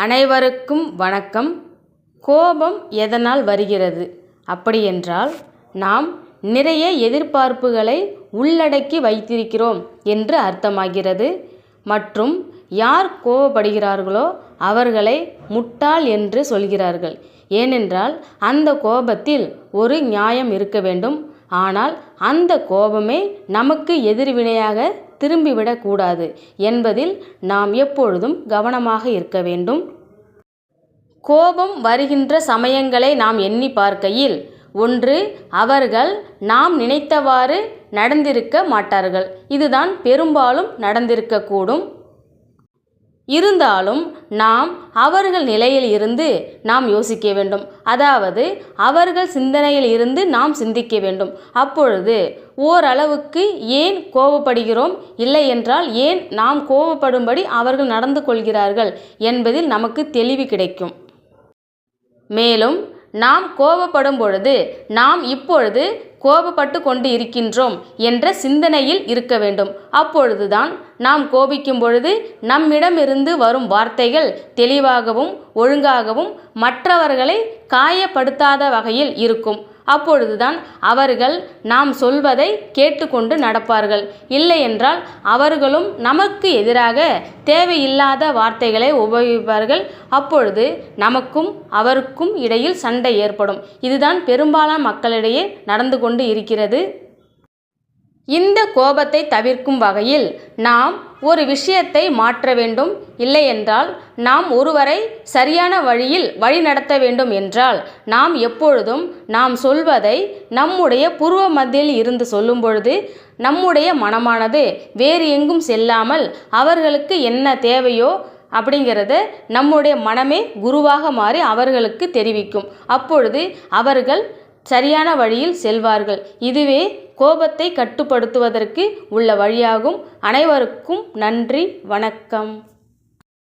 அனைவருக்கும் வணக்கம். கோபம் எதனால் வருகிறது? அப்படியென்றால் நாம் நிறைய எதிர்பார்ப்புகளை உள்ளடக்கி வைத்திருக்கிறோம் என்று அர்த்தமாகிறது. மற்றும் யார் கோபப்படுகிறார்களோ அவர்களை முட்டாள் என்று சொல்கிறார்கள். ஏனென்றால் அந்த கோபத்தில் ஒரு நியாயம் இருக்க வேண்டும். ஆனால் அந்த கோபமே நமக்கு எதிர்வினையாக திரும்பிவிடக்கூடாது என்பதில் நாம் எப்பொழுதும் கவனமாக இருக்க வேண்டும். கோபம் வருகின்ற சமயங்களை நாம் எண்ணி பார்க்கையில், ஒன்று, அவர்கள் நாம் நினைத்தவாறு நடந்திருக்க மாட்டார்கள். இதுதான் பெரும்பாலும் நடந்திருக்கக்கூடும். இருந்தாலும் நாம் அவர்கள் நிலையில் இருந்து நாம் யோசிக்க வேண்டும். அதாவது அவர்கள் சிந்தனையில் இருந்து நாம் சிந்திக்க வேண்டும். அப்பொழுது ஓரளவுக்கு ஏன் கோபப்படுகிறோம், இல்லை என்றால் ஏன் நாம் கோபப்படும்படி அவர்கள் நடந்து கொள்கிறார்கள் என்பதில் நமக்கு தெளிவு கிடைக்கும். மேலும் நாம் கோபப்படும் பொழுது நாம் இப்பொழுது கோபப்பட்டு கொண்டு இருக்கின்றோம் என்ற சிந்தனையில் இருக்க வேண்டும். அப்பொழுதுதான் நாம் கோபிக்கும் பொழுது நம்மிடமிருந்து வரும் வார்த்தைகள் தெளிவாகவும் ஒழுங்காகவும் மற்றவர்களை காயப்படுத்தாத வகையில் இருக்கும். அப்பொழுதுதான் அவர்கள் நாம் சொல்வதை கேட்டுக்கொண்டு நடப்பார்கள். இல்லையென்றால் அவர்களும் நமக்கு எதிராக தேவையில்லாத வார்த்தைகளை உபயோகிப்பார்கள். அப்பொழுது நமக்கும் அவருக்கும் இடையில் சண்டை ஏற்படும். இதுதான் பெரும்பாலான மக்களிடையே நடந்து கொண்டு இருக்கிறது. இந்த கோபத்தை தவிர்க்கும் வகையில் நாம் ஒரு விஷயத்தை மாற்ற வேண்டும். இல்லையென்றால் நாம் ஒருவரை சரியான வழியில் வழி நடத்த வேண்டும் என்றால் நாம் எப்பொழுதும் நாம் சொல்வதை நம்முடைய புருவ மத்தியில் இருந்து சொல்லும் பொழுது நம்முடைய மனமானது வேறு எங்கும் செல்லாமல் அவர்களுக்கு என்ன தேவையோ அப்படிங்கிறத நம்முடைய மனமே குருவாக மாறி அவர்களுக்கு தெரிவிக்கும். அப்பொழுது அவர்கள் சரியான வழியில் செல்வார்கள். இதுவே கோபத்தை கட்டுப்படுத்துவதற்கு உள்ள வழியாகும். அனைவருக்கும் நன்றி, வணக்கம்.